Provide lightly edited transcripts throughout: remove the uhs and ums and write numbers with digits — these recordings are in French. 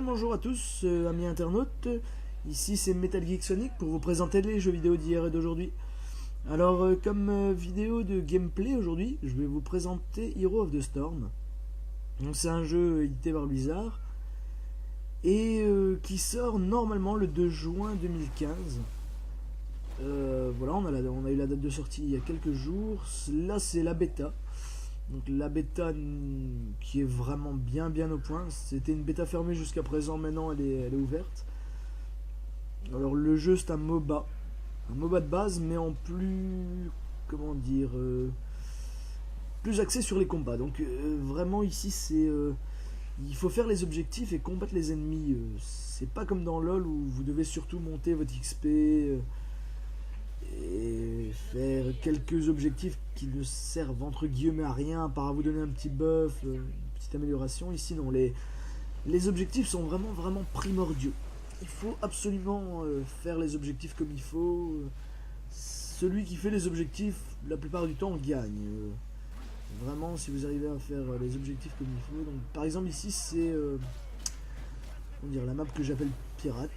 bonjour à tous, amis internautes, ici c'est Metal Geek Sonic pour vous présenter les jeux vidéo d'hier et d'aujourd'hui. Alors comme vidéo de gameplay aujourd'hui, je vais vous présenter Hero of the Storm. Donc c'est un jeu édité par Blizzard et qui sort normalement le 2 juin 2015. Voilà, on a eu la date de sortie il y a quelques jours. Là c'est la bêta. Donc la bêta qui est vraiment bien au point. C'était une bêta fermée jusqu'à présent, maintenant elle est ouverte. Alors le jeu c'est un MOBA de base, mais en plus, comment dire, plus axé sur les combats. Donc vraiment ici c'est il faut faire les objectifs et combattre les ennemis. C'est pas comme dans LoL où vous devez surtout monter votre XP et faire quelques objectifs qui ne servent entre guillemets à rien, à part à vous donner un petit buff, une petite amélioration. Ici non, les objectifs sont vraiment primordiaux. Il faut absolument faire les objectifs comme il faut. Celui qui fait les objectifs, la plupart du temps, gagne. Vraiment, si vous arrivez à faire les objectifs comme il faut. Donc, par exemple, ici, c'est la map que j'appelle Pirate,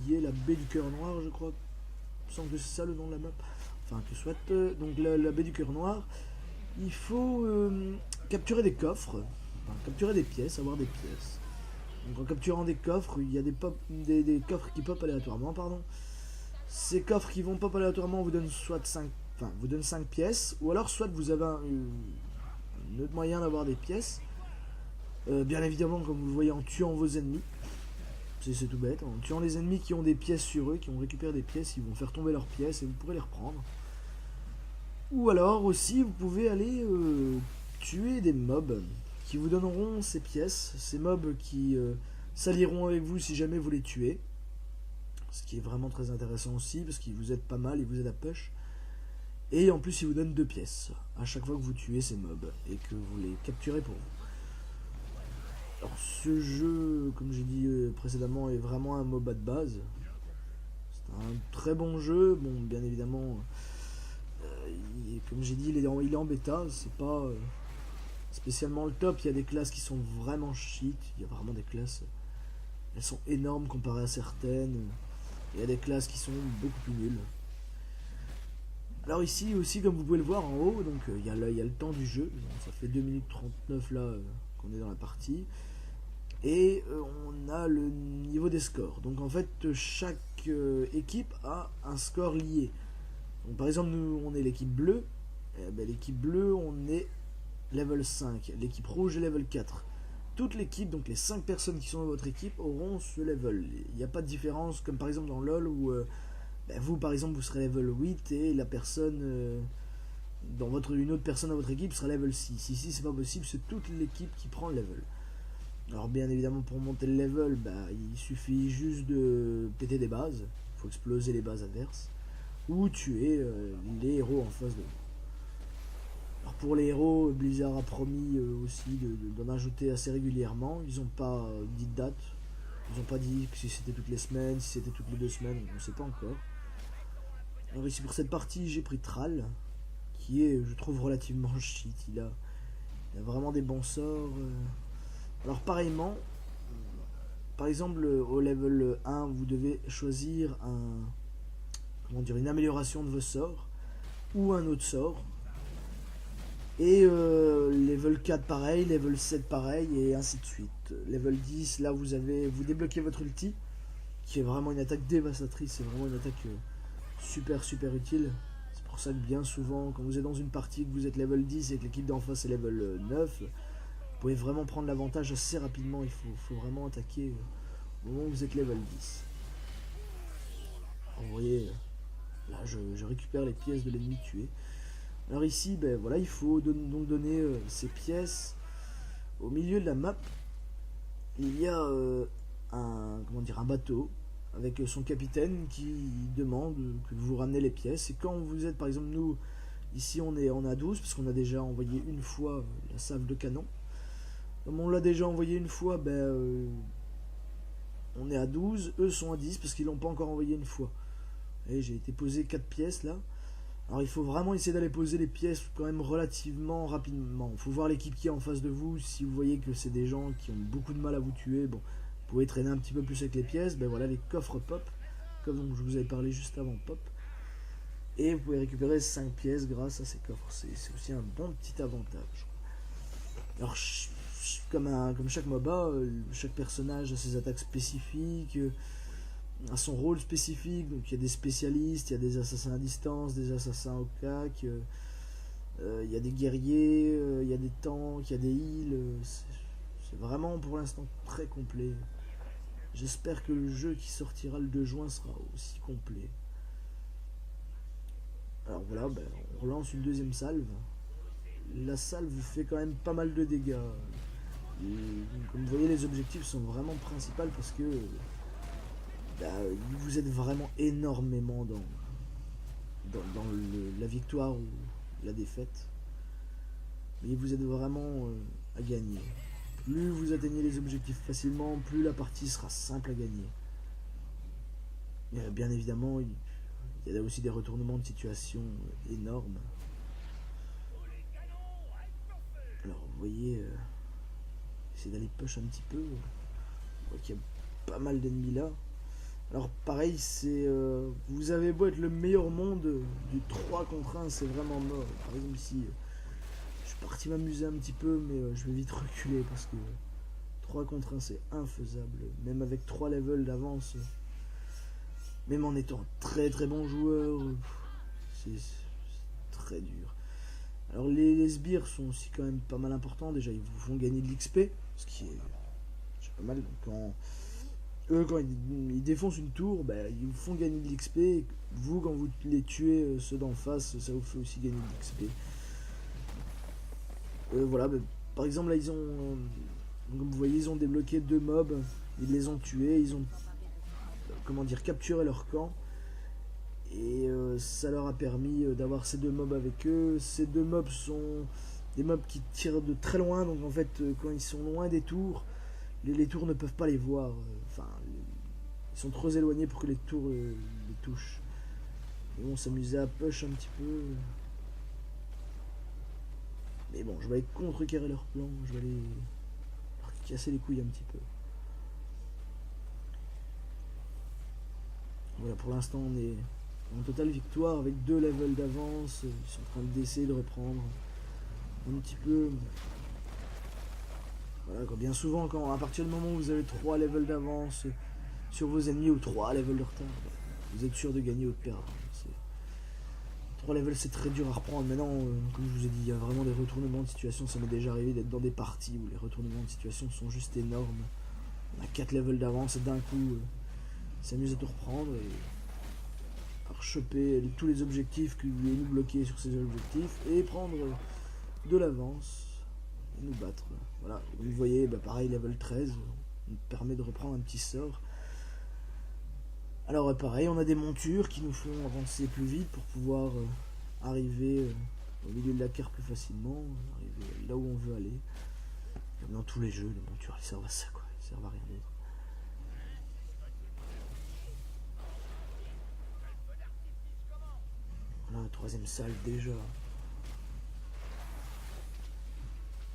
qui est la baie du cœur noir, je crois. Il me semble que c'est ça le nom de la map. Enfin, que soit. Donc, la baie du cœur noir. Il faut capturer des coffres, enfin, capturer des pièces, avoir des pièces. Donc en capturant des coffres, il y a des coffres qui pop aléatoirement, pardon. Ces coffres qui vont pop aléatoirement vous donnent soit 5, enfin, vous donnent 5 pièces, ou alors soit vous avez un autre moyen d'avoir des pièces. Bien évidemment, comme vous le voyez, en tuant vos ennemis. C'est tout bête. En tuant les ennemis qui ont des pièces sur eux, qui ont récupéré des pièces, ils vont faire tomber leurs pièces et vous pourrez les reprendre. Ou alors aussi, vous pouvez aller tuer des mobs qui vous donneront ces pièces, ces mobs qui s'allieront avec vous si jamais vous les tuez. Ce qui est vraiment très intéressant aussi, parce qu'ils vous aident pas mal, ils vous aident à push. Et en plus, ils vous donnent 2 pièces à chaque fois que vous tuez ces mobs et que vous les capturez pour vous. Alors ce jeu, comme j'ai dit précédemment, est vraiment un MOBA de base. C'est un très bon jeu. Bon, bien évidemment, comme j'ai dit, il est en bêta. C'est pas spécialement le top. Il y a des classes qui sont vraiment shit. Il y a vraiment des classes, elles sont énormes comparées à certaines. Il y a des classes qui sont beaucoup plus nulles. Alors ici aussi, comme vous pouvez le voir en haut, donc il y a le temps du jeu. Ça fait 2 minutes 39 là qu'on est dans la partie. Et on a le niveau des scores. Donc en fait, chaque équipe a un score lié. Donc, par exemple, nous on est l'équipe bleue. L'équipe bleue, on est level 5. L'équipe rouge est level 4. Toute l'équipe, donc les 5 personnes qui sont dans votre équipe, auront ce level. Il n'y a pas de différence, comme par exemple dans LoL où vous par exemple vous serez level 8 et la personne une autre personne dans votre équipe sera level 6. Ici c'est pas possible, c'est toute l'équipe qui prend le level. Alors bien évidemment, pour monter le level, il suffit juste de péter des bases. Il faut exploser les bases adverses ou tuer les héros en face de vous. Alors pour les héros, Blizzard a promis aussi d'en ajouter assez régulièrement. Ils n'ont pas dit de date. Ils n'ont pas dit que si c'était toutes les semaines, si c'était toutes les 2 semaines, on ne sait pas encore. Alors ici pour cette partie, j'ai pris Thrall, qui est, je trouve, relativement shit. Il a vraiment des bons sorts. Alors pareillement, par exemple au level 1, vous devez choisir une amélioration de vos sorts ou un autre sort. Et level 4 pareil, level 7 pareil, et ainsi de suite. Level 10, là vous débloquez votre ulti, qui est vraiment une attaque dévastatrice, c'est vraiment une attaque super utile. C'est pour ça que bien souvent, quand vous êtes dans une partie, que vous êtes level 10 et que l'équipe d'en face est level 9, vous pouvez vraiment prendre l'avantage assez rapidement. Il faut vraiment attaquer au moment où vous êtes level 10. Alors, vous voyez, là je récupère les pièces de l'ennemi tué. Alors ici, voilà, il faut donc donner ces pièces. Au milieu de la map, il y a un bateau avec son capitaine qui demande que vous ramenez les pièces. Et quand vous êtes, par exemple, nous, ici on est à 12, parce qu'on a déjà envoyé une fois la salve de canon. Comme on l'a déjà envoyé une fois, on est à 12, eux sont à 10 parce qu'ils l'ont pas encore envoyé une fois. Et j'ai été posé 4 pièces là. Alors il faut vraiment essayer d'aller poser les pièces quand même relativement rapidement. Il faut voir l'équipe qui est en face de vous. Si vous voyez que c'est des gens qui ont beaucoup de mal à vous tuer, bon, pouvez traîner un petit peu plus avec les pièces, ben voilà les coffres pop, comme je vous avais parlé juste avant pop. Et vous pouvez récupérer 5 pièces grâce à ces coffres. C'est aussi un bon petit avantage. Alors, comme chaque MOBA, chaque personnage a ses attaques spécifiques, a son rôle spécifique. Donc, il y a des spécialistes, il y a des assassins à distance, des assassins au cac, il y a des guerriers, il y a des tanks, il y a des heals. C'est vraiment pour l'instant très complet. J'espère que le jeu qui sortira le 2 juin sera aussi complet. Alors voilà, ben, on relance une deuxième salve. La salve fait quand même pas mal de dégâts. Et, comme vous voyez, les objectifs sont vraiment principaux parce que vous êtes vraiment énormément dans la victoire ou la défaite. Mais vous êtes vraiment à gagner. Plus vous atteignez les objectifs facilement, plus la partie sera simple à gagner. Et bien évidemment, il y a aussi des retournements de situation énormes. Alors vous voyez, essayez d'aller push un petit peu. On voit qu'il y a pas mal d'ennemis là. Alors pareil, vous avez beau être le meilleur monde, du 3 contre 1, c'est vraiment mort. Par exemple ici, je suis parti m'amuser un petit peu, mais je vais vite reculer parce que 3 contre 1 c'est infaisable. Même avec 3 levels d'avance, même en étant très très bon joueur, c'est très dur. Alors les sbires sont aussi quand même pas mal importants. Déjà ils vous font gagner de l'XP, ce qui est pas mal. Donc quand ils défoncent une tour, ils vous font gagner de l'XP. Et vous, quand vous les tuez, ceux d'en face, ça vous fait aussi gagner de l'XP. Voilà, par exemple là ils ont, comme vous voyez, ils ont débloqué 2 mobs. Ils les ont tués, ils ont capturé leur camp. Et ça leur a permis d'avoir ces 2 mobs avec eux. Ces 2 mobs sont des mobs qui tirent de très loin, donc en fait quand ils sont loin des tours, les tours ne peuvent pas les voir. Ils sont trop éloignés pour que les tours les touchent. Ils vont s'amuser à push un petit peu. Mais bon, je vais aller contrecarrer leur plan, je vais aller leur casser les couilles un petit peu. Voilà, pour l'instant on est en totale victoire avec 2 levels d'avance. Ils sont en train d'essayer de reprendre un petit peu. Voilà, bien souvent, à partir du moment où vous avez 3 levels d'avance sur vos ennemis ou 3 levels de retard, vous êtes sûr de gagner ou de perdre. 3 levels c'est très dur à reprendre. Maintenant, comme je vous ai dit, il y a vraiment des retournements de situation. Ça m'est déjà arrivé d'être dans des parties où les retournements de situation sont juste énormes. On a 4 levels d'avance et d'un coup, s'amuse à tout reprendre et à choper tous les objectifs que vous voulez nous bloquer sur ces objectifs et prendre de l'avance et nous battre. Voilà, vous voyez, pareil, level 13 nous permet de reprendre un petit sort. Alors pareil, on a des montures qui nous font avancer plus vite pour pouvoir arriver au milieu de la carte plus facilement, arriver là où on veut aller. Comme dans tous les jeux, les montures elles servent à ça, quoi, elles servent à rien d'autre. Voilà, 3ème salle déjà.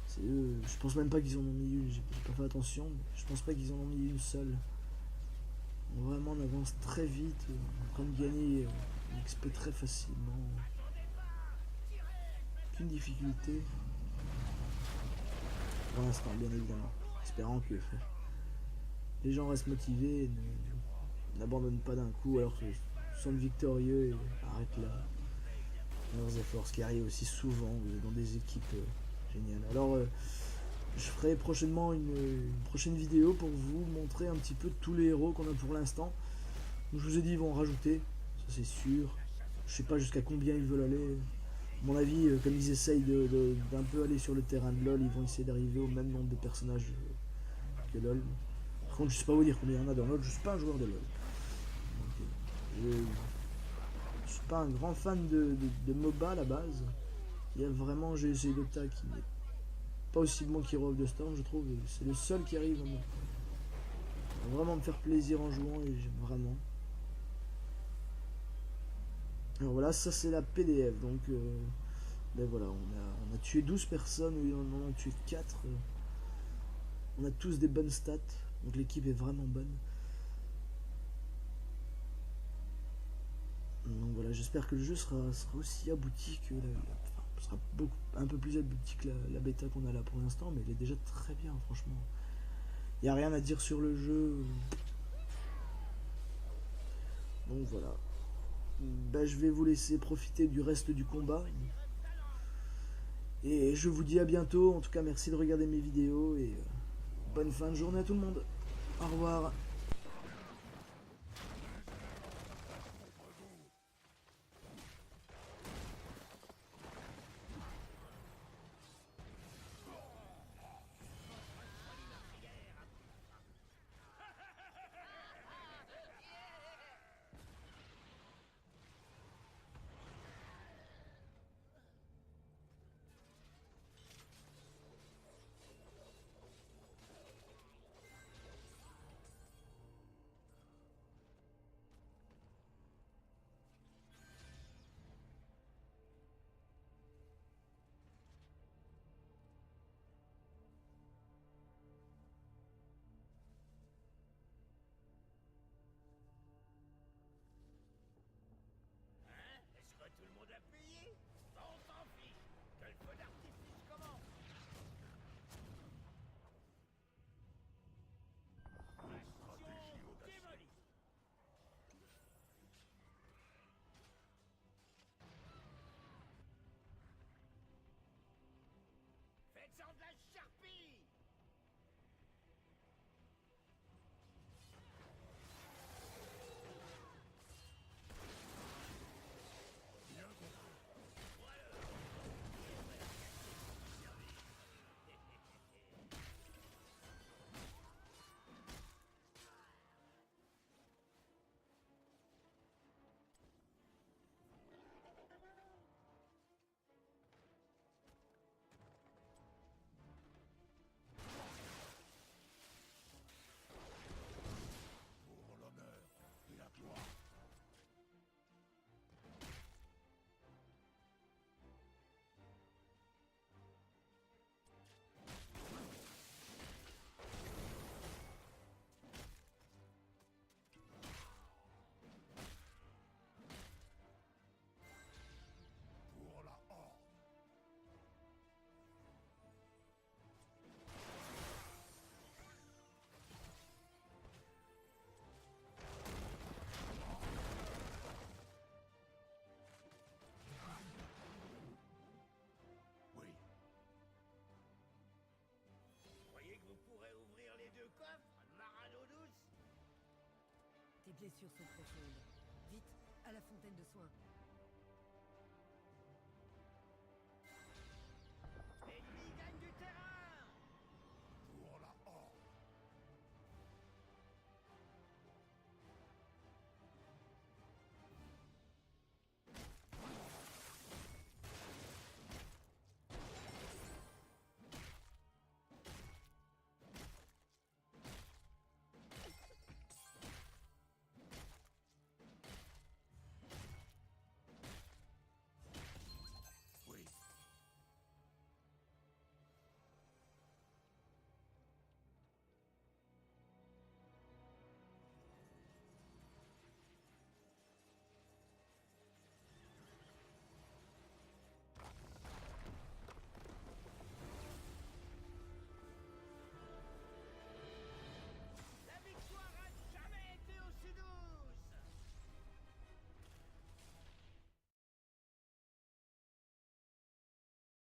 C'est eux, je pense même pas qu'ils en ont mis une, j'ai pas fait attention, mais je pense pas qu'ils en ont mis une seule. Vraiment on avance très vite, on est en train de gagner une XP très facilement. Aucune difficulté. Pour l'instant, bien évidemment. Espérant que les gens restent motivés et n'abandonnent pas d'un coup alors qu'ils sont victorieux et arrêtent là leurs efforts, ce qui arrive aussi souvent dans des équipes géniales. Alors je ferai prochainement une prochaine vidéo pour vous montrer un petit peu tous les héros qu'on a pour l'instant. Je vous ai dit ils vont en rajouter, ça c'est sûr. Je sais pas jusqu'à combien ils veulent aller. À mon avis, comme ils essayent d'un peu aller sur le terrain de LoL, ils vont essayer d'arriver au même nombre de personnages que LoL. Par contre, je sais pas vous dire combien il y en a dans LoL, je suis pas un joueur de LoL. Donc, je suis pas un grand fan de MOBA à la base. Il y a vraiment GC Dota qui n'est pas aussi bon qu'Hero of the Storm, je trouve. C'est le seul qui arrive à vraiment me faire plaisir en jouant et j'aime vraiment. Alors voilà, ça c'est la PDF, donc voilà, on a tué 12 personnes, on en a tué 4. On a tous des bonnes stats, Donc l'équipe est vraiment bonne. Donc voilà, j'espère que le jeu sera aussi abouti que sera un peu plus abouti que la bêta qu'on a là pour l'instant, mais il est déjà très bien, franchement. Il n'y a rien à dire sur le jeu. Donc voilà. Ben, je vais vous laisser profiter du reste du combat. Et je vous dis à bientôt. En tout cas, merci de regarder mes vidéos et bonne fin de journée à tout le monde. Au revoir. Est-ce que tout le monde a payé? On s'en fiche. Que le feu d'artifice commence. Bastion démoli. Faites-en de la charpie. Pour l'honneur et la gloire. Pour la horde. Oui. Croyez que vous pourrez ouvrir les deux coffres, Marano douce? Tes blessures sont profondes. Vite, à la fontaine de soins.